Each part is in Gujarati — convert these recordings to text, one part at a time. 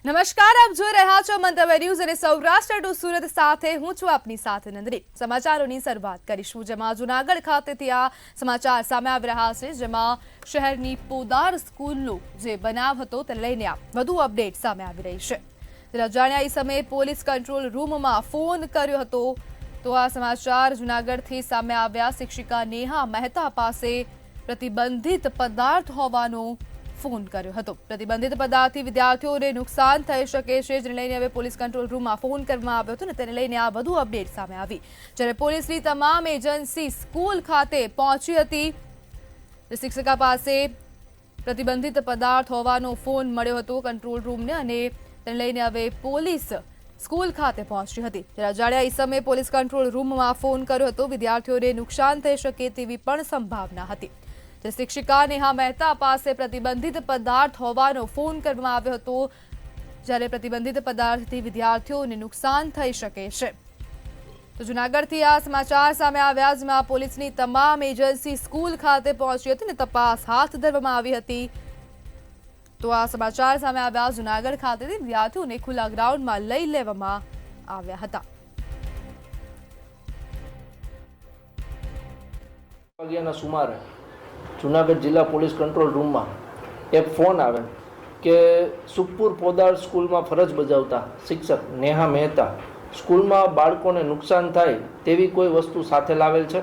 નમસ્કાર, આપ જોઈ રહ્યા છો મંતવ્ય ન્યૂઝ અને સૌરાષ્ટ્ર ટુ સુરત સાથે હું છું આપની સાથે નંદરી। સમાચારોની શરૂઆત કરીશું, જેમાં જૂનાગઢ ખાતેથી આ સમાચાર સામે આવી રહ્યા છે, જેમાં શહેરની પોદાર સ્કૂલનો જે બનાવ હતો તેને લઈને વધુ અપડેટ સામે આવી રહી છે। અજાણ્યા ઈસમે પોલીસ કંટ્રોલ રૂમમાં ફોન કર્યો હતો, તો આ સમાચાર જૂનાગઢથી સામે આવ્યા। શિક્ષિકા નેહા મહેતા પાસે પ્રતિબંધિત પદાર્થ હોવાનો ફોન કર્યો હતો। પ્રતિબંધિત પદાર્થથી વિદ્યાર્થીઓને નુકસાન થઈ શકે છે, જેને લઈને હવે પોલીસ કંટ્રોલ રૂમમાં ફોન કરવામાં આવ્યો હતો ને તેને લઈને આ વધુ અપડેટ સામે આવી। જ્યારે પોલીસની તમામ એજન્સી સ્કૂલ ખાતે પહોંચી હતી। શિક્ષિકા પાસે પ્રતિબંધિત પદાર્થ હોવાનો ફોન મળ્યો હતો કંટ્રોલ રૂમને, અને તેને લઈને હવે પોલીસ સ્કૂલ ખાતે પહોંચી હતી। ત્યારે અજાણ્યા ઈસમે પોલીસ કંટ્રોલ રૂમમાં ફોન કર્યો હતો। વિદ્યાર્થીઓને નુકસાન થઈ શકે તેવી પણ સંભાવના હતી। શિક્ષિકા નેહા મહેતા પાસે પ્રતિબંધિત પદાર્થ હોવાનો ફોન કરવામાં આવ્યો હતો, જ્યારે પ્રતિબંધિત પદાર્થથી વિદ્યાર્થીઓને નુકસાન થઈ શકે છે। તો જૂનાગઢથી આ સમાચાર સામે આવ્યા, જેમાં પોલીસની તમામ એજન્સી સ્કૂલ ખાતે પહોંચી હતી અને તપાસ હાથ ધરવામાં આવી હતી। તો આ સમાચાર સામે આવ્યા, જૂનાગઢ ખાતેથી વિદ્યાર્થીઓને ખુલ્લા ગ્રાઉન્ડમાં લઈ લેવામાં આવ્યા હતા। સુમારે જૂનાગઢ જિલ્લા પોલીસ કંટ્રોલ રૂમમાં એક ફોન આવે કે સુખપુર પોદાર સ્કૂલમાં ફરજ બજાવતા શિક્ષક નેહા મહેતા સ્કૂલમાં બાળકોને નુકસાન થાય તેવી કોઈ વસ્તુ સાથે લાવેલ છે,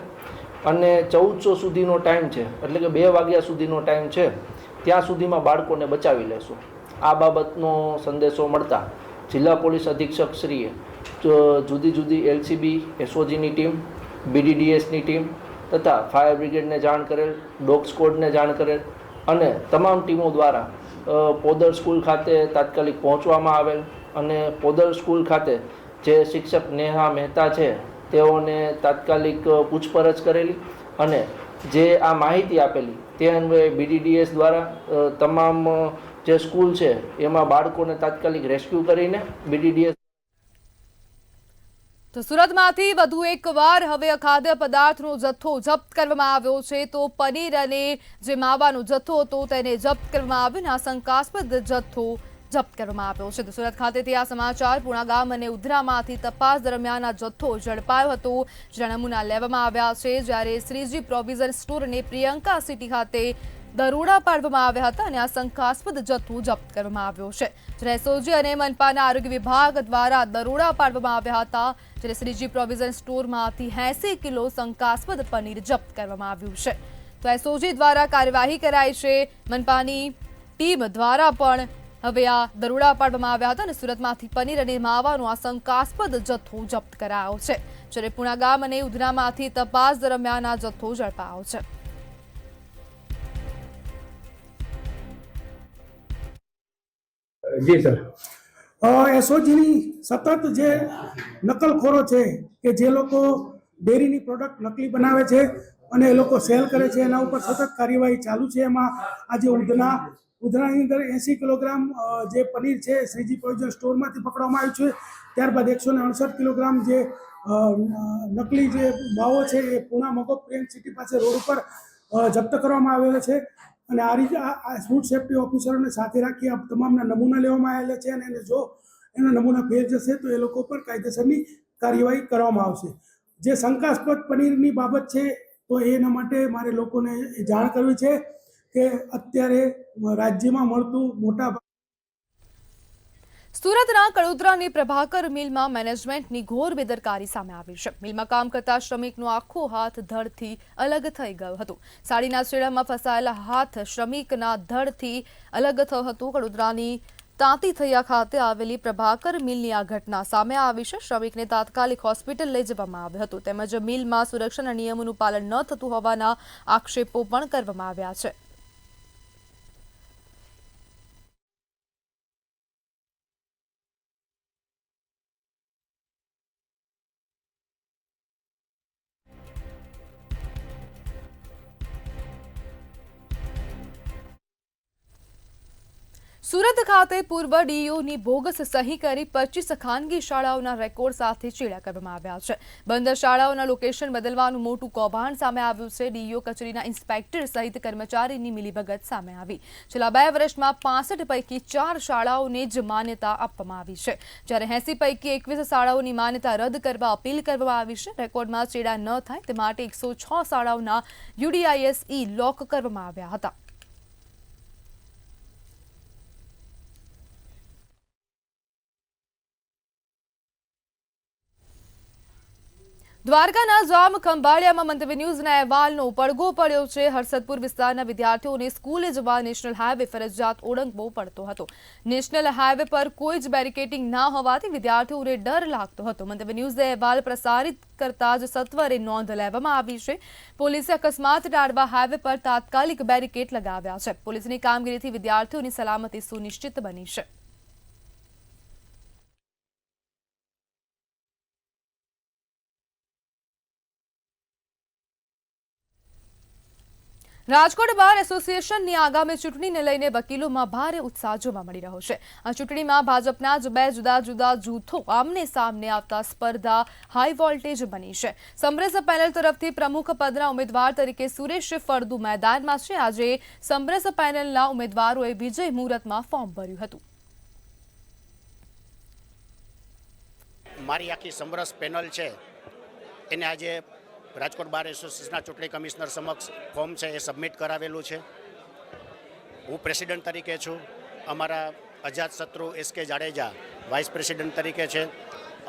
અને 1400 સુધીનો ટાઈમ છે, એટલે કે 2 વાગ્યા સુધીનો ટાઈમ છે, ત્યાં સુધીમાં બાળકોને બચાવી લેશું। આ બાબતનો સંદેશો મળતા જિલ્લા પોલીસ અધિક્ષક શ્રીએ જુદી જુદી LCB SOGની ટીમ, BDDSની ટીમ તથા ફાયર બ્રિગેડને જાણ કરેલ, ડોગ સ્કોડને જાણ કરેલ, અને તમામ ટીમો દ્વારા પોદર સ્કૂલ ખાતે તાત્કાલિક પહોંચવામાં આવેલ, અને પોદર સ્કૂલ ખાતે જે શિક્ષક નેહા મહેતા છે તેઓને તાત્કાલિક પૂછપરછ કરેલી, અને જે આ માહિતી આપેલી તે અન્વયે BDDS દ્વારા તમામ જે સ્કૂલ છે એમાં બાળકોને તાત્કાલિક રેસ્ક્યુ કરીને BDDS તો સુરતમાંથી વધુ એકવાર હવે અખાદ્ય પદાર્થનો જથ્થો જપ્ત કરવામાં આવ્યો છે। તો પનીર અને જે માવાનો જથ્થો હતો તેને જપ્ત કરવામાં આવ્યો, અને આ શંકાસ્પદ જથ્થો જપ્ત કરવામાં આવ્યો છે। તો સુરત ખાતેથી આ સમાચાર પૂણા ગામ અને ઉધનામાંથી તપાસ દરમિયાન આ જથ્થો ઝડપાયો હતો, જેના નમૂના લેવામાં આવ્યા છે। જ્યારે શ્રીજી પ્રોવિઝન સ્ટોર અને પ્રિયંકા સિટી ખાતે દરોડા પાડવામાં આવ્યા હતા, અને આ શંકાસ્પદ જથ્થો જપ્ત કરવામાં આવ્યો છે। જ્યારે SOG અને મનપાના આરોગ્ય વિભાગ દ્વારા દરોડા પાડવામાં આવ્યા હતા, જ્યારે શ્રીજી પ્રોવિઝન સ્ટોરમાંથી 80 કિલો શંકાસ્પદ પનીર જપ્ત કરવામાં આવ્યું છે। તો SOG દ્વારા કાર્યવાહી કરાઈ છે। મનપાની ટીમ દ્વારા પણ હવે આ દરોડા પાડવામાં આવ્યા હતા, અને સુરતમાંથી પનીર અને માવાનો આ શંકાસ્પદ જથ્થો જપ્ત કરાયો છે। જ્યારે પૂણા ગામ અને ઉધનામાંથી તપાસ દરમિયાન આ જથ્થો ઝડપાયો છે। જી સર, SOGની સતત જે નકલખોરો છે કે જે લોકો ડેરીની પ્રોડક્ટ નકલી બનાવે છે અને એ લોકો સેલ કરે છે, એના ઉપર સતત કાર્યવાહી ચાલુ છે। એમાં આજે ઉધનાની અંદર 80 કિલોગ્રામ જે પનીર છે શ્રીજી પ્રોવિઝન સ્ટોરમાંથી પકડવામાં આવ્યું છે। ત્યારબાદ 168 કિલોગ્રામ જે નકલી જે માવો છે એ પૂણા મગોપ પ્રિયંક સિટી પાસે રોડ ઉપર જપ્ત કરવામાં આવેલો છે, અને આ રીતે આ ફૂડ સેફ્ટી ઓફિસરોને સાથે રાખી આ તમામના નમૂના લેવામાં આવેલા છે, અને એને જો એના નમૂના ફેલ જશે તો એ લોકો પર કાયદેસરની કાર્યવાહી કરવામાં આવશે। જે શંકાસ્પદ પનીરની બાબત છે તો એના માટે મારે લોકોને જાણ કરવી છે કે અત્યારે રાજ્યમાં મળતું મોટા સુરતના કડોદરાની પ્રભાકર મિલમાં મેનેજમેન્ટની ઘોર બેદરકારી સામે આવી છે। મિલમાં કામ કરતા શ્રમિકનો આખો હાથ ધડથી અલગ થઈ ગયો હતો। સાડીના છેડામાં ફસાયેલા હાથ શ્રમિકના ધડથી અલગ થયો હતો। કડોદરાની તાંતીથૈયા ખાતે આવેલી પ્રભાકર મિલની આ ઘટના સામે આવી છે। શ્રમિકને તાત્કાલિક હોસ્પિટલ લઈ જવામાં આવ્યો હતો, તેમજ મિલમાં સુરક્ષાના નિયમોનું પાલન ન થતું હોવાના આક્ષેપો પણ કરવામાં આવ્યા છે। સુરત ખાતે પૂર્વ ડીઈઓની બોગસ સહી કરી 25 ખાનગી શાળાઓના રેકોર્ડ સાથે ચેડા કરવામાં આવ્યા છે. બંધ શાળાઓના લોકેશન બદલવાનું મોટું કૌભાંડ સામે આવ્યું છે. ડીઈઓ કચેરીના ઇન્સ્પેક્ટર સહિત કર્મચારીની મિલીભગત સામે આવી. છેલ્લા 2 વર્ષમાં 65 પૈકી 4 શાળાઓને જ માન્યતા આપવામાં આવી છે, જ્યારે 80 પૈકી 21 શાળાઓની માન્યતા રદ કરવા અપીલ કરવામાં આવી છે. રેકોર્ડમાં ચેડા ન થાય તે માટે 106 શાળાઓના યુડીઆઈએસઈ લોક કરવામાં આવ્યા હતા. દ્વારકાના જામ ખંભાળિયામાં મંતવ્ય ન્યૂઝના અહેવાલનો પડઘો પડ્યો છે. હરસદપુર વિસ્તારના વિદ્યાર્થીઓને સ્કૂલે જવા નેશનલ હાઈવે ફરજિયાત ઓળંગવો પડતો હતો. નેશનલ હાઈવે પર કોઈ જ બેરિકેડિંગ ના હોવાથી વિદ્યાર્થીઓને ડર લાગતો હતો. મંતવ્ય ન્યૂઝે અહેવાલ પ્રસારિત કરતા જ સત્વરે નોંધ લેવામાં આવી છે. પોલીસે અકસ્માત ટાળવા હાઈવે પર તાત્કાલિક બેરિકેડ લગાવ્યા છે. પોલીસની કામગીરીથી વિદ્યાર્થીઓની સલામતી સુનિશ્ચિત બની છે. રાજકોટ બાર એસોસિએશનની આગામી ચૂંટણીને લઈને વકીલોમાં ભારે ઉત્સાહ જોવા મળી રહ્યો છે. આ ચૂંટણીમાં ભાજપના જ 2 જુદા જુદા જૂથો આમને સામને આવતા સ્પર્ધા હાઈ વોલ્ટેજ બની છે. સમરસ પેનલ તરફથી પ્રમુખ પદના ઉમેદવાર તરીકે સુરેશ ફળદુ મેદાનમાં છે. આજે સમરસ પેનલના ઉમેદવારોએ વિજય મુહૂર્તમાં ફોર્મ ભર્યું હતું. મારી આખી સમરસ પેનલ છે એને આજે રાજકોટ બાર એસોસિએશનના ચૂંટણી કમિશનર સમક્ષ ફોર્મ છે એ સબમિટ કરાવેલું છે. હું પ્રેસિડન્ટ તરીકે છું. અમારા અજાતશત્રુ SK જાડેજા વાઇસ પ્રેસિડન્ટ તરીકે છે.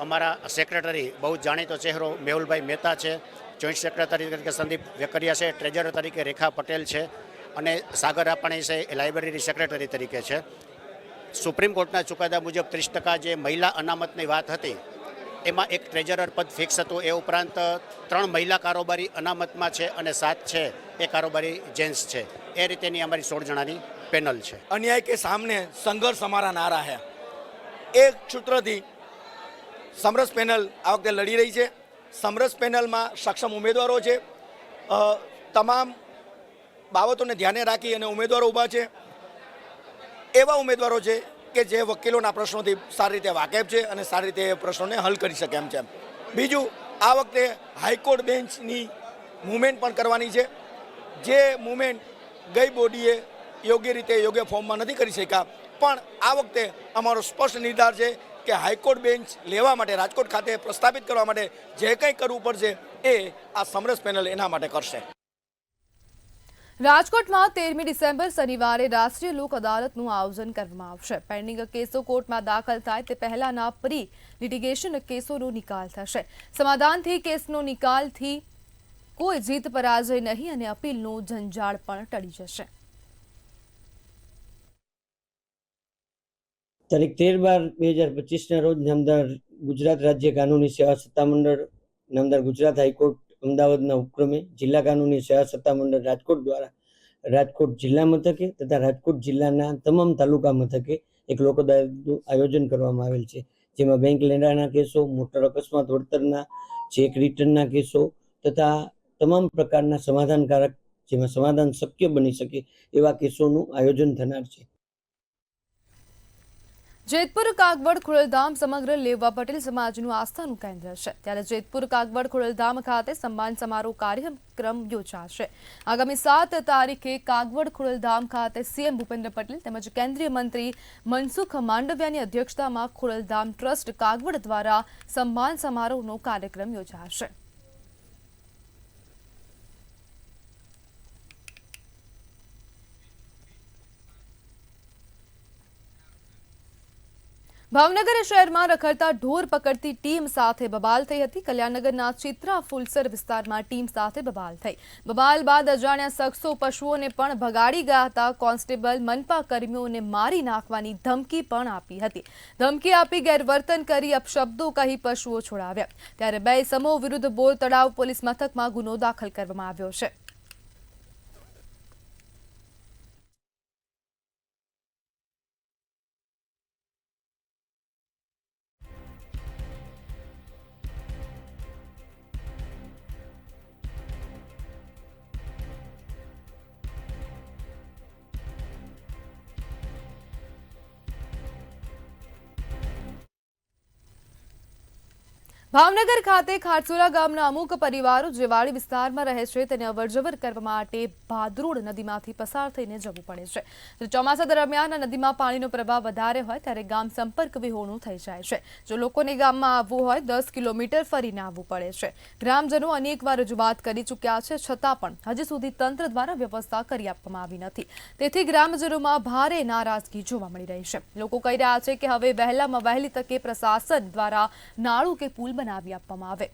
અમારા સેક્રેટરી બહુ જાણીતો ચહેરો મેહુલભાઈ મહેતા છે. જોઈન્ટ સેક્રેટરી તરીકે સંદીપ વેકરિયા છે. ટ્રેઝરર તરીકે રેખા પટેલ છે અને સાગર રાપાણી છે એ લાઇબ્રેરી સેક્રેટરી તરીકે છે. સુપ્રીમ કોર્ટના ચુકાદા મુજબ 30% જે મહિલા અનામતની વાત હતી એમાં એક ટ્રેઝરર પદ ફિક્સ હતું. એ ઉપરાંત 3 મહિલા કારોબારી અનામતમાં છે અને 7 છે એ કારોબારી જેન્ટ્સ છે. એ રીતેની અમારી 16 જણાની પેનલ છે. अन्याय के सामने संघर्ष हमारा नारा है. एक सूत्रથી સમરસ પેનલ આ વખતે લડી રહી છે. સમરસ પેનલમાં સક્ષમ ઉમેદવારો છે. તમામ બાબતોને ધ્યાને રાખી અને ઉમેદવારો ઊભા છે. એવા ઉમેદવારો છે કે જે વકીલોના પ્રશ્નોથી સારી રીતે વાકેફ છે અને સારી રીતે એ પ્રશ્નોને હલ કરી શકે એમ છે. બીજું, આ વખતે હાઈકોર્ટ બેન્ચની મૂવમેન્ટ પણ કરવાની છે. જે મૂવમેન્ટ ગઈ બોડીએ યોગ્ય રીતે યોગ્ય ફોર્મમાં નથી કરી શક્યા, પણ આ વખતે અમારો સ્પષ્ટ નિર્ધાર છે કે હાઈકોર્ટ બેન્ચ લેવા માટે રાજકોટ ખાતે પ્રસ્થાપિત કરવા માટે જે કંઈ કરવું પડશે એ આ સમરસ પેનલ એના માટે કરશે. રાજકોટમાં 13મી ડિસેમ્બર શનિવારે રાષ્ટ્રીય લોક અદાલતનું આયોજન કરવામાં આવશે. પેન્ડિંગ કેસો કોર્ટમાં દાખલ થાય તે પહેલાના પ્રી લિટિગેશન કેસોનો નિકાલ થશે. સમાધાનથી કેસનો નિકાલથી કોઈ જીત પરાજય નહીં અને અપીલનો ઝંઝાળ પણ ટળી જશે. તારીખ 13/12/2025ના રોજ નામદાર ગુજરાત રાજ્ય કાનૂની સેવા સત્તામંડળ નામદાર ગુજરાત હાઈકોર્ટ અમદાવાદના ઉપક્રમે જિલ્લા કાનૂની સેવા સત્તામંડળ રાજકોટ દ્વારા રાજકોટ જિલ્લા મથકે તથા રાજકોટ જિલ્લાના તમામ તાલુકા મથકે એક લોક અદાલતનું આયોજન કરવામાં આવેલ છે. જેમાં બેંક લેણાના કેસો, મોટર અકસ્માત વળતરના, ચેક રિટર્નના કેસો તથા તમામ પ્રકારના સમાધાનકારક જેમાં સમાધાન શક્ય બની શકે એવા કેસોનું આયોજન થનાર છે. જેતપુર કાગવડ ખોડલધામ સમગ્ર લેવા પટેલ સમાજનું આસ્થાનું કેન્દ્ર છે. ત્યારે જેતપુર કાગવડ ખોડલધામ ખાતે સન્માન સમારોહ કાર્યક્રમ યોજાશે. આગામી 7 તારીખે કાગવડ ખોડલધામ ખાતે સીએમ ભૂપેન્દ્ર પટેલ તેમજ કેન્દ્રીય મંત્રી મનસુખ માંડવિયાની અધ્યક્ષતામાં ખોડલધામ ટ્રસ્ટ કાગવડ દ્વારા સન્માન સમારોહનો કાર્યક્રમ યોજાશે. ભાવનગર શહેરમાં રખડતા ઢોર પકડતી ટીમ સાથે બબાલ થઈ હતી. કલ્યાણનગરના ચિત્રા ફુલસર વિસ્તારમાં ટીમ સાથે બબાલ થઈ. બબાલ બાદ અજાણ્યા શખ્સો પશુઓને પણ ભગાડી ગયા હતા. કોન્સ્ટેબલ મનપા કર્મીઓને મારી નાખવાની ધમકી પણ આપી હતી. ધમકી આપી ગેરવર્તન કરી અપશબ્દો કહી પશુઓ છોડાવ્યા. ત્યારે 2 ઇસમો વિરુદ્ધ બોર તળાવ પોલીસ મથકમાં ગુનો દાખલ કરવામાં આવ્યો છે. ભાવનગર ખાતે ખારસુરા ગામના અમુક પરિવારો જે વાડી વિસ્તારમાં રહે છે તેને અવરજવર કરવા માટે ભાદરોડ નદીમાંથી પસાર થઈને જવું પડે છે. ચોમાસા દરમિયાન નદીમાં પાણીનો પ્રવાહ વધારે હોય ત્યારે ગામ સંપર્ક વિહોણું થઈ જાય છે. જો લોકોને ગામમાં આવવું હોય 10 કિલોમીટર ફરીને આવવું પડે છે. ગ્રામજનો અનેકવાર રજૂઆત કરી ચૂક્યા છે છતાં પણ હજી સુધી તંત્ર દ્વારા વ્યવસ્થા કરી આપવામાં આવી નથી. તેથી ગ્રામજનોમાં ભારે નારાજગી જોવા મળી રહી છે. લોકો કહી રહ્યા છે કે હવે વહેલામાં વહેલી તકે પ્રશાસન દ્વારા નાળું કે પુલ બનાવી આપવામાં આવે.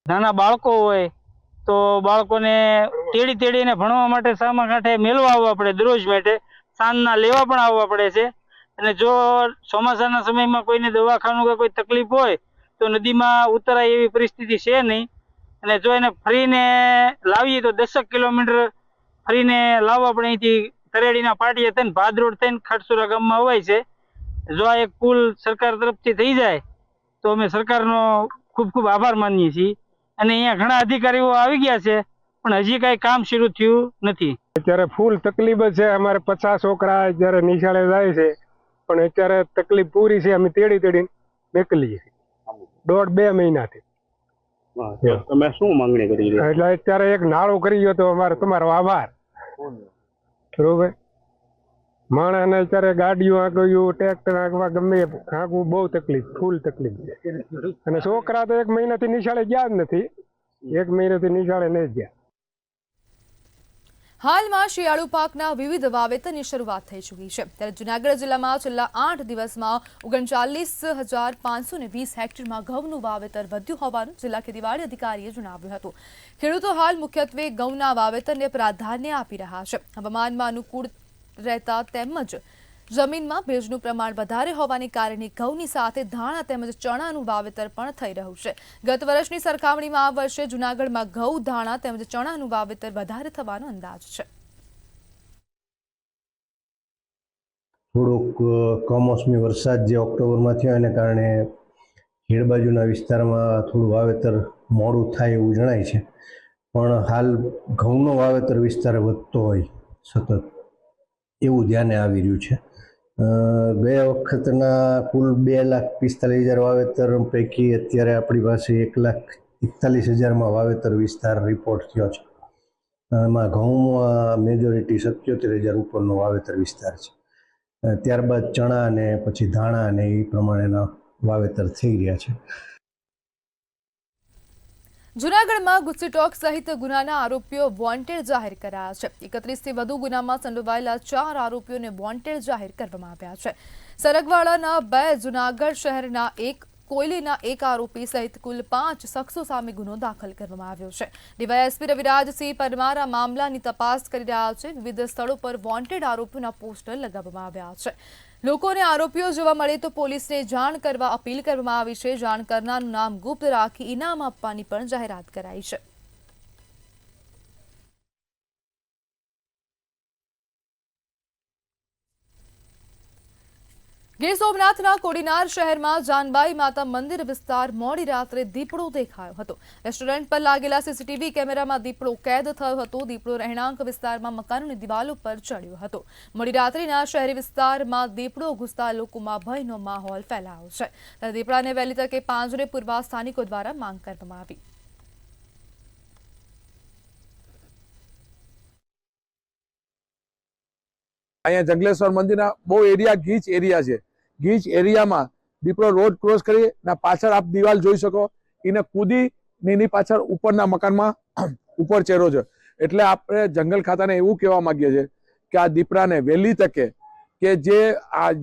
નાના બાળકો હોય તો બાળકોને તેડીને ભણવા માટે સામા કાંઠે મેળવા આવવા પડે, દરરોજ માટે સાંજના લેવા પણ આવવા પડે છે. અને જો ચોમાસાના સમયમાં કોઈને દવાખાનું કે કોઈ તકલીફ હોય તો નદીમાં ઉતરાય એવી પરિસ્થિતિ છે નહીં. અને જો એને ફરીને લાવીએ તો 10 કિલોમીટર ફરીને લાવવા પડે. અહીંથી તરેડીના પાટીએ થઈને ભાદરોડ થઈને ખારસુરા ગામમાં અવાય છે. જો આ એક પુલ સરકાર તરફથી થઈ જાય તો અમે સરકારનો ખૂબ ખૂબ આભાર માનીએ છીએ. અને અહીંયા ઘણા અધિકારીઓ આવી ગયા છે પણ હજી કાંઈ કામ શરૂ થયું નથી. અત્યારે ફૂલ તકલીફ છે. અમારે 50 છોકરા અત્યારે નિશાળે જાય છે પણ અત્યારે તકલીફ પૂરી છે. અમે તેડીને નીકળીએ 1.5-2 મહિનાથી. તમે શું માંગણી કરી રહ્યા? એટલે અત્યારે એક નાળું કરી ગયો તો અમારે તમારો આભાર. બરોબર. માણસને અત્યારે ગાડીઓ આંકવ્યું, ટ્રેક્ટર આંકવા ગમે આંકવું બહુ તકલીફ, ફૂલ તકલીફ છે. અને છોકરા તો 1 મહિનાથી નિશાળે ગયા જ નથી. 1 મહિનાથી નિશાળે નહીં ગયા. હાલમાં શિયાળુ પાકના વિવિધ વાવેતરની શરૂઆત થઈ ચૂકી છે. ત્યારે જૂનાગઢ જિલ્લામાં છેલ્લા 8 દિવસમાં 39,520 હેક્ટરમાં ઘઉંનું વાવેતર વધ્યું હોવાનું જિલ્લા ખેતીવાડી અધિકારીએ જણાવ્યું હતું. ખેડૂતો હાલ મુખ્યત્વે ઘઉંના વાવેતરને પ્રાધાન્ય આપી રહ્યા છે. હવામાનમાં અનુકૂળ રહેતા તેમજ જમીનમાં ભેજનું પ્રમાણ વધારે હોવાને કારણે ઘઉંની સાથે ધાણા તેમજ ચણાનું વાવેતર પણ થઈ રહ્યું છે. ગત વર્ષની સરખામણીમાં આ વર્ષે જૂનાગઢમાં ઘઉં, ધાણા તેમજ ચણાનું વાવેતર વધારે થવાનો અંદાજ છે. થોડોક કમોસમી વરસાદ જે ઓક્ટોબરમાં થયો એને કારણે ખેડ બાજુના વિસ્તારમાં થોડું વાવેતર મોડું થાય એવું જણાય છે. પણ હાલ ઘઉંનો વાવેતર વિસ્તાર વધતો હોય સતત એવું ધ્યાને આવી રહ્યું છે. ગયા વખતના કુલ 2,45,000 વાવેતર પૈકી અત્યારે આપણી પાસે 1,41,000માં વાવેતર વિસ્તાર રિપોર્ટ થયો છે. એમાં ઘઉંમાં મેજોરિટી 77,000 ઉપરનો વાવેતર વિસ્તાર છે. ત્યારબાદ ચણા અને પછી ધાણા અને એ પ્રમાણેના વાવેતર થઈ રહ્યા છે. જૂનાગઢમાં ગુસ્સીટોક સહિત ગુનાના આરોપીઓ વોન્ટેડ જાહેર કરાયા છે. 31થી વધુ ગુનામાં સંડોવાયેલા 4 આરોપીઓને વોન્ટેડ જાહેર કરવામાં આવ્યા છે. સરગવાડાના 2, જૂનાગઢ શહેરના 1, કોયલીના 1 આરોપી સહિત કુલ 5 શખ્સો સામે ગુનો દાખલ કરવામાં આવ્યો છે. ડીવાયએસપી રવિરાજસિંહ પરમાર આ મામલાની તપાસ કરી રહ્યા છે. વિવિધ સ્થળો પર વોન્ટેડ આરોપીઓના પોસ્ટર લગાવવામાં આવ્યા છે. લોકોને આરોપીઓ જોવા મળે તો પોલીસને જાણ કરવા અપીલ કરવામાં આવી છે. જાણ કરનારનું નામ ગુપ્ત રાખી ઇનામ આપવાની પણ જાહેરાત કરાઈ છે. ગીર સોમનાથના કોડીનાર શહેરમાં જાનબાઈ માતા મંદિર વિસ્તાર મોડી રાત્રે દીપડો દેખાયો હતો. રેસ્ટોરન્ટ પર લાગેલા સીસીટીવી કેમેરામાં દીપડો કેદ થયો હતો. દીપડો રહેણાંક વિસ્તારમાં મકાનોની દિવાલો પર ચડ્યો હતો. મોડી રાત્રિના શહેરી વિસ્તારમાં દીપડો ઘૂસતા લોકોમાં ભયનો માહોલ ફેલાયો છે. ત્યારે દીપડાને વહેલી તકે પાંજરે પૂરવા સ્થાનિકો દ્વારા માંગ કરવામાં આવી. અહીંયા જંગલેશ્વર મંદિરના બહુ એરિયા ગીચ એરિયા છે. ગીચ એરિયામાં દીપડો રોડ ક્રોસ કરી પાછળ આપ દિવાલ જોઈ શકો, એને કૂદી એની પાછળ ઉપરના મકાનમાં ઉપર ચેરો છે. એટલે આપણે જંગલ ખાતાને એવું કહેવા માંગીએ છીએ કે આ દીપડાને વહેલી તકે કે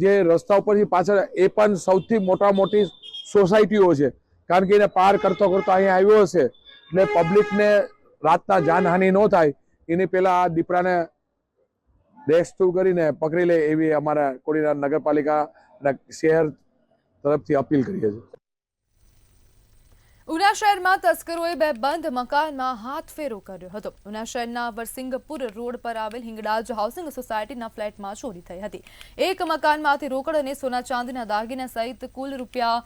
જે રસ્તા ઉપરથી પાછળ એ પણ સૌથી મોટી સોસાયટીઓ છે, કારણ કે એને પાર કરતો અહીંયા આવ્યો હશે એટલે પબ્લિકને રાતના જાનહાનિ ન થાય એની પહેલા આ દીપડાને રેસ્ક્યુ કરીને પકડી લે એવી અમારા કોડીનાર નગરપાલિકા અને શહેર તરફથી અપીલ કરીએ છીએ. ઉના શહેરમાં તસ્કરોએ 2 બંધ મકાનમાં હાથફેરો કર્યો હતો. ઉના શહેરના વરસિંગપુર રોડ પર આવેલ હિંગળાજ હાઉસિંગ સોસાયટીના ફ્લેટમાં ચોરી થઈ હતી. એક મકાનમાંથી રોકડ અને સોના ચાંદીના દાગીના સહિત કુલ રૂપિયા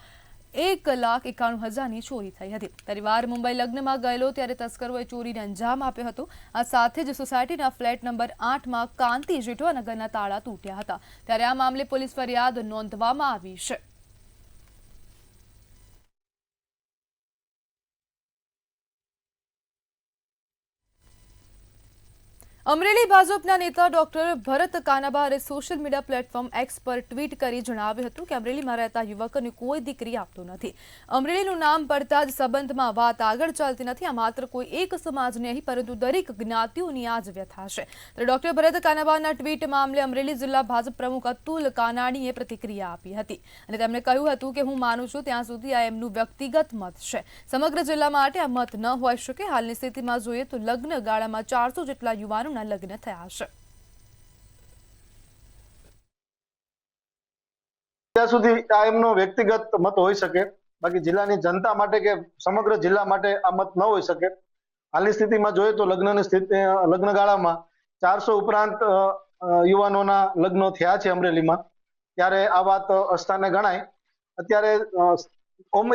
1,91,000ની ચોરી થઈ હતી. પરિવાર મુંબઈ લગ્નમાં ગયેલો ત્યારે તસ્કરોએ ચોરીને અંજામ આપ્યો હતો. આ સાથે જ સોસાયટીના ફ્લેટ નંબર 8માં કાંતિ જેઠવાનગરના તાળા તૂટ્યા હતા. ત્યારે આ મામલે પોલીસ ફરિયાદ નોંધવામાં આવી છે. અમરેલી ભાજપના નેતા ડોક્ટર ભરત કાનાબારે સોશિયલ મીડિયા પ્લેટફોર્મ એક્સ પર ટ્વીટ કરી જણાવ્યું હતું કે અમરેલીમાં રહેતા યુવકોને કોઈ દીકરી આપતો નથી. અમરેલીનું નામ પડતા જ સંબંધમાં વાત આગળ ચાલતી નથી. આ માત્ર કોઈ એક સમાજ નહીં પરંતુ દરેક જ્ઞાતિઓની આ જ વ્યથા છે. તો ડોક્ટર ભરત કાનાબાના ટ્વીટ મામલે અમરેલી જિલ્લા ભાજપ પ્રમુખ અતુલ કાનાણીએ પ્રતિક્રિયા આપી હતી અને તેમણે કહ્યું હતું કે હું માનું છું ત્યાં સુધી આ એમનું વ્યક્તિગત મત છે. સમગ્ર જિલ્લા માટે આ મત ન હોઈ શકે. હાલની સ્થિતિમાં જોઈએ તો લગ્ન ગાળામાં 400 જેટલા યુવાનો લગ્ન થયા છે. ત્યાં સુધી આ એમનો વ્યક્તિગત મત હોઈ શકે, બાકી જિલ્લાની જનતા માટે કે સમગ્ર જિલ્લા માટે આ મત ન હોઈ શકે. હાલની સ્થિતિમાં જોઈએ તો લગ્ન ગાળામાં 400 ઉપરાંત યુવાનોના લગ્નો થયા છે અમરેલીમાં, ત્યારે આ વાત અસ્થાને ગણાય. અત્યારે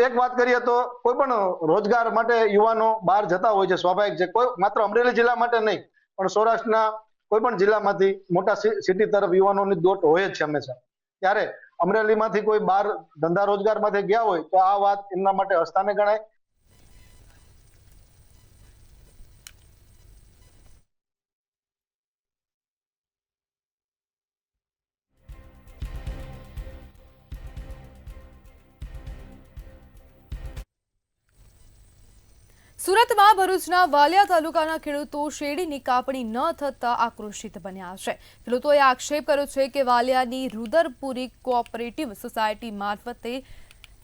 એક વાત કરીએ તો કોઈ પણ રોજગાર માટે યુવાનો બહાર જતા હોય છે, સ્વાભાવિક છે. કોઈ માત્ર અમરેલી જિલ્લા માટે નહીં પણ સૌરાષ્ટ્રના કોઈ પણ જિલ્લામાંથી મોટા સિટી તરફ યુવાનોની દોટ હોય જ છે હંમેશા. ત્યારે અમરેલીમાંથી કોઈ બહાર ધંધા રોજગારમાંથી ગયા હોય તો આ વાત એમના માટે અસ્થાને ગણાય. સુરતમાં ભરૂચના વાલિયા તાલુકાના ખેડૂતો શેરડીની કાપણી ન થતા આક્રોશિત બન્યા છે. ખેડૂતોએ આક્ષેપ કર્યો છે કે વાલિયાની રુદરપુરી કોઓપરેટિવ સોસાયટી મારફતે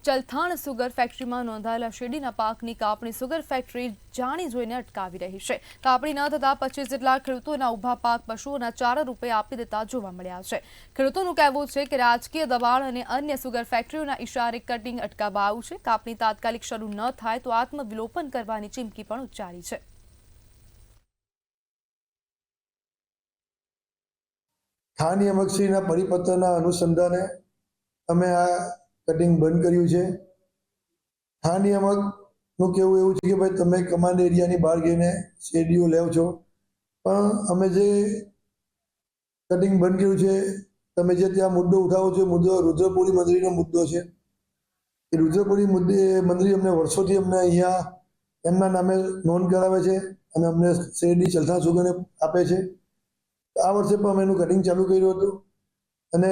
ચલથાણ સુગર ફેક્ટરીમાં નોંધાયેલા શેરડીના પાકની કાપણી સુગર ફેક્ટરી જાણી જોઈને અટકાવી રહી છે. કાપણી ન થતા 25 જેટલા ખેડૂતોના ઉભા પાક પશુઓના ચારા રૂપે આપી દેતા જોવા મળ્યા છે. ખેડૂતોનું કહેવું છે કે રાજકીય દબાણ અને અન્ય સુગર ફેક્ટરીઓના ઇશારે કટિંગ અટકાવાયું છે. કાપણી તાત્કાલિક શરૂ ન થાય તો આત્મવિલોપન કરવાની ચીમકી પણ ઉચ્ચારી છે. ખાણ નિયામકશ્રીના પરિપત્રના અનુસંધાને અમે આ કટિંગ બંધ કર્યું છે. ખાણ નિયામકનું કહેવું એવું છે કે ભાઈ તમે કમાન્ડ એરિયાની બહાર જઈને શેરડીઓ લેવ છો, પણ અમે જે કટિંગ બંધ કર્યું છે, તમે જે ત્યાં મુદ્દો ઉઠાવો છો, મુદ્દો રુદ્રપુરી મંદિરનો મુદ્દો છે. એ રુદ્રપુરી મંદિર અમને વર્ષોથી અમને અહીંયા એમના નામે નોંધ કરાવે છે અને અમને શેરડી ચલથાણ સુગરને આપે છે. આ વર્ષે પણ અમે એનું કટિંગ ચાલુ કર્યું હતું અને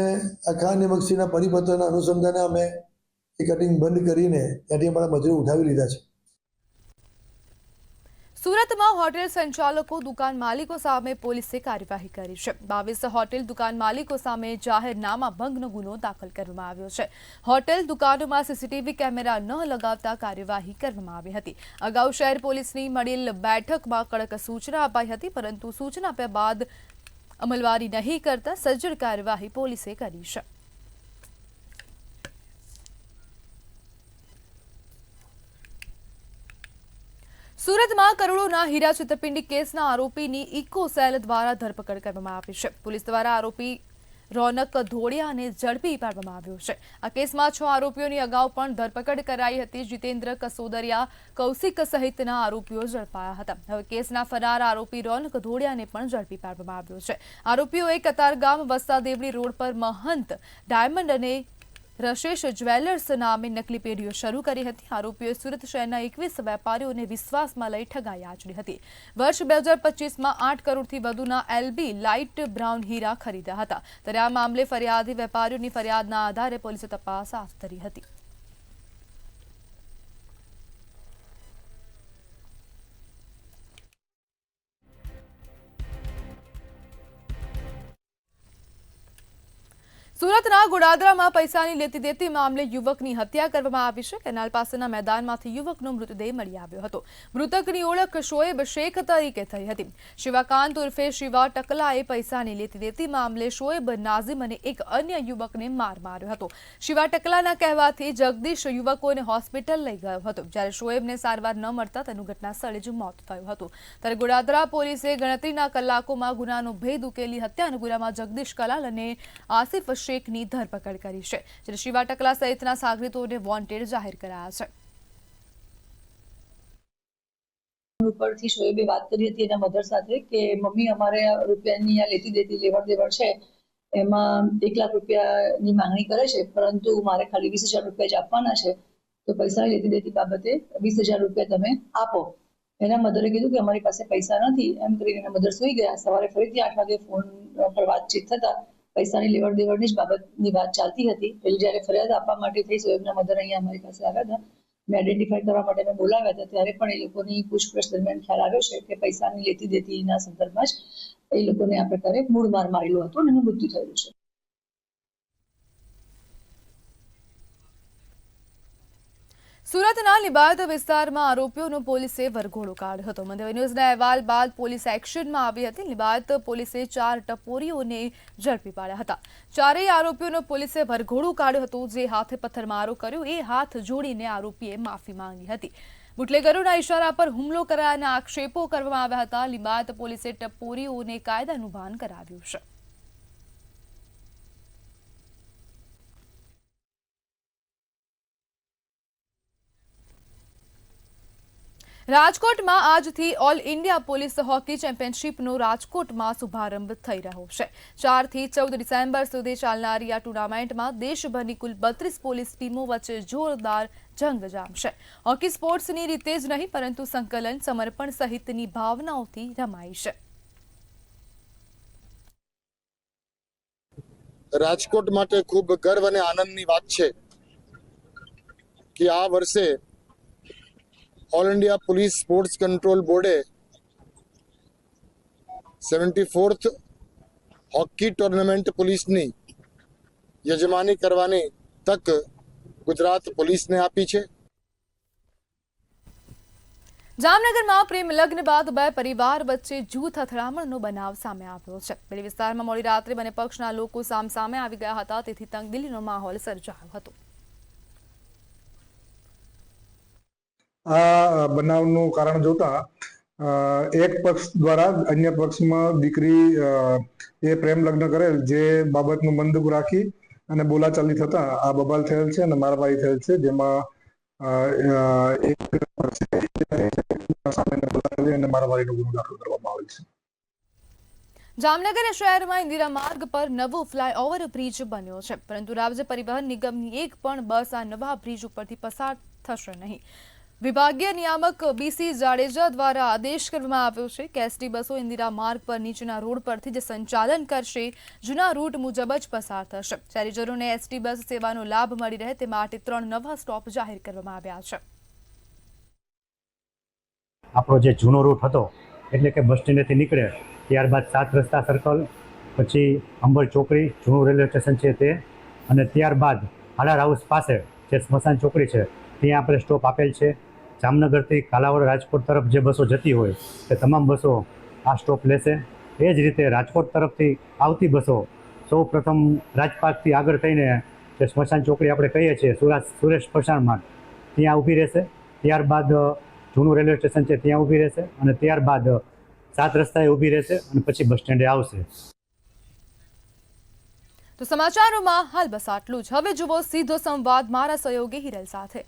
આ ખાણ નિયામકશ્રીના પરિપત્રના અનુસંધાને અમે એ કટિંગ બંધ કરીને ત્યાંથી અમારા મજૂરો ઉઠાવી લીધા છે. સુરતમાં હોટેલ સંચાલકો દુકાન માલિકો સામે પોલીસે કાર્યવાહી કરી છે. 22 હોટેલ દુકાન માલિકો સામે જાહેરનામા ભંગનો ગુનો દાખલ કરવામાં આવ્યો છે. હોટેલ દુકાનોમાં સીસીટીવી કેમેરા ન લગાવતા કાર્યવાહી કરવામાં આવી હતી. અગાઉ શહેર પોલીસની મળેલ બેઠકમાં કડક સૂચના અપાઈ હતી, પરંતુ સૂચના આપ્યા બાદ અમલવારી નહીં કરતા સજ્જડ કાર્યવાહી પોલીસે કરી છે. સુરતમાં કરોડોના હીરા છેતરપિંડી કેસના આરોપીની ઇકો સેલ દ્વારા ધરપકડ કરવામાં આવી છે. પોલીસ દ્વારા આરોપી રોનક ધોળિયાને ઝડપી પાડવામાં આવ્યો છે. આ કેસમાં 6 આરોપીઓની અગાઉ પણ ધરપકડ કરાઈ હતી. જીતેન્દ્ર કસોદરિયા, કૌશિક સહિતના આરોપીઓ ઝડપાયા હતા. હવે કેસના ફરાર આરોપી રોનક ધોળિયાને પણ ઝડપી પાડવામાં આવ્યો છે. આરોપીઓએ કતારગામ વસ્તા દેવડી રોડ પર મહંત ડાયમંડ અને રશેષ જ્વેલર્સ નામે નકલી પેઢીઓ શરૂ કરી હતી. આરોપીઓએ સુરત શહેરના 21 વેપારીઓને વિશ્વાસમાં લઈ ઠગાઈ આચરી હતી. વર્ષ 2025માં 8 કરોડથી વધુના એલબી લાઇટ બ્રાઉન હીરા ખરીદ્યા હતા. ત્યારે આ મામલે ફરિયાદી વેપારીઓની ફરિયાદના આધારે પોલીસે તપાસ હાથ ધરી હતી. સુરતના ગોડાદરામાં પૈસાની લેતી દેતી મામલે યુવકની હત્યા કરવામાં આવી છે. કેનાલ પાસેના મેદાનમાંથી યુવકનો મૃતદેહ મળી આવ્યો હતો. મૃતકની ઓળખ શોએબ શેખ તરીકે થઈ હતી. શિવાકાંત ઉર્ફે શિવા ટકલાએ પૈસાની લેતી દેતી મામલે શોએબ નાઝિમ અને એક અન્ય યુવકને માર માર્યો હતો. શિવા ટકલાના કહેવાથી જગદીશ યુવકોને હોસ્પિટલ લઈ ગયો હતો, જ્યારે શોએબને સારવાર ન મળતા તેનું ઘટના સ્થળે જ મોત થયું હતું. ત્યારે ગોડાદરા પોલીસે ગણતરીના કલાકોમાં ગુનાનો ભેદ ઉકેલી હત્યાના ગુનામાં જગદીશ કલાલ અને આસિફ શેખની ધરપકડ કરી છે. જ્યારે શિવા ટકલા સહિતના સાગરીતોને વોન્ટેડ જાહેર કરાયા છે. ઉપરથી શોએબે વાત કરી હતી એના મધર સાથે કે મમ્મી અમારે રૂપિયાની આ લેતી દેતી લેવડ દેવડ છે, એમાં 1 લાખ રૂપિયાની માંગણી કરે છે, પરંતુ મારે ખાલી 20,000 રૂપિયા જ આપવાના છે, તો પૈસા લેતી દેતી બાબતે 20,000 રૂપિયા તમે આપો. એના મધરે કીધું કે અમારી પાસે પૈસા નથી એમ કરીને એના મધર સુઈ ગયા. સવારે ફરીથી 8 વાગે ફોન પર વાતચીત થતા પૈસાની લેવડ દેવડની જ બાબતની વાત ચાલતી હતી. એટલે જ્યારે ફરિયાદ આપવા માટે થઈ સોએબના મધર અહીંયા અમારી પાસે આવ્યા હતા, મેં આઈડેન્ટિફાઈ કરવા માટે મેં બોલાવ્યા હતા, ત્યારે પણ એ લોકોની પૂછપરછ દરમિયાન ખ્યાલ આવ્યો છે કે પૈસાની લેતી દેતીના સંદર્ભમાં જ એ લોકોને આ પ્રકારે મૂળ માર મારેલો હતો અને એનું મૃત્યુ થયેલું છે. સુરતના લિંબાયત વિસ્તારમાં આરોપીઓનો પોલીસે વરઘોડો કાઢ્યો હતો. મંતવ્ય ન્યૂઝના અહેવાલ બાદ પોલીસ એક્શનમાં આવી હતી. લિંબાયત પોલીસે 4 ટપોરીઓને ઝડપી પાડ્યા હતા. ચારેય આરોપીઓનો પોલીસે વરઘોડો કાઢ્યો હતો. જે હાથે પથ્થરમારો કર્યો એ હાથ જોડીને આરોપીએ માફી માંગી હતી. બુટલેગરોના ઇશારા પર હુમલો કરાયાના આક્ષેપો કરવામાં આવ્યા હતા. લિંબાયત પોલીસે ટપોરીઓને કાયદાનું ભાન કરાવ્યું છે. રાજકોટમાં આજથી ઓલ ઇન્ડિયા પોલીસ હોકી ચેમ્પિયનશિપનો રાજકોટમાં શુભારંભ થઈ રહ્યો છે. 4 થી 14 ડિસેમ્બર સુધી ચાલનારી આ ટુર્નામેન્ટમાં દેશભરની કુલ 32 પોલીસ ટીમો વચ્ચે જોરદાર જંગ જામશે. હોકી સ્પોર્ટ્સની રીતે જ નહીં પરંતુ સંકલન, સમર્પણ સહિતની ભાવનાઓથી રમાઈ છે. રાજકોટ માટે ખૂબ ગર્વ અને આનંદની વાત છે કે આ વર્ષે all India police sports control બોર્ડે 74th હોકી ટુર્નામેન્ટ પોલીસની યજમાની કરવાની તક ગુજરાત પોલીસને આપી છે. જામનગરમાં પ્રેમ લગ્ન બાદ 2 પરિવાર વચ્ચે જૂથ અથડામણનો બનાવ સામે આવ્યો છે. પેલી વિસ્તારમાં મોડી રાત્રે બંને પક્ષના લોકો સામસામે આવી ગયા હતા, તેથી તંગદિલીનો માહોલ સર્જાયો હતો. આ બનાવનું કારણ જોતા એક પક્ષ દ્વારા અન્ય પક્ષમાં દીકરી એ પ્રેમ લગ્ન કરેલ જે બાબતનું બંદૂક રાખી અને બોલાચાલી થતા આ બબાલ થયેલ છે અને મારામારી થયેલ છે, જેમાં એક અને મારામારીનો ગુનો દાખલ કરવામાં આવેલ છે. જામનગર શહેરમાં ઇન્દિરા માર્ગ પર નવો ફ્લાયઓવર બ્રિજ બન્યો છે, પરંતુ રાજ્ય પરિવહન નિગમની એક પણ બસ આ નવા બ્રિજ ઉપરથી પસાર થશે નહીં. વિભાગીય નિયામક બીસી જાડેજા દ્વારા આદેશ કરવામાં આવ્યો છે કે એસટી બસો ઇન્દિરા માર્ગ પર નીચેના રોડ પરથી જ સંચાલન કરશે. જૂના રૂટ મુજબ જ પસાર થશે. શહેરીજનોને એસટી બસ સેવાનો લાભ મળી રહે તે માટે 3 નવા સ્ટોપ જાહેર કરવામાં આવ્યા છે. આપણો જે જૂનો રૂટ હતો એટલે કે બસ સ્ટેન્ડથી નીકળે ત્યારબાદ 7 રસ્તા સર્કલ, પછી અંબર ચોકડી જૂનું રેલવે સ્ટેશન છે તે, અને ત્યારબાદ હાલાર હાઉસ પાસે જે સ્મશાન ચોકડી છે ત્યાં આપણે સ્ટોપ આપેલ છે. જામનગરથી કાલાવડ રાજકોટ તરફ જે બસો જતી હોય તે તમામ બસો આ સ્ટોપ લેશે. એ જ રીતે રાજકોટ તરફથી આવતી બસો સૌ પ્રથમ રાજપાટથી આગળ થઈને જે સ્મશાન ચોકડી આપણે કહીએ છીએ સુરેશ સ્મશાન માર્ગ ત્યાં ઊભી રહેશે. ત્યારબાદ જૂનું રેલવે સ્ટેશન છે ત્યાં ઊભી રહેશે અને ત્યારબાદ 7 રસ્તાએ ઊભી રહેશે અને પછી બસ સ્ટેન્ડે આવશે. તો સમાચારોમાં હાલ બસ આટલું જ. હવે જુઓ સીધો સંવાદ મારા સહયોગી હિરલ સાથે.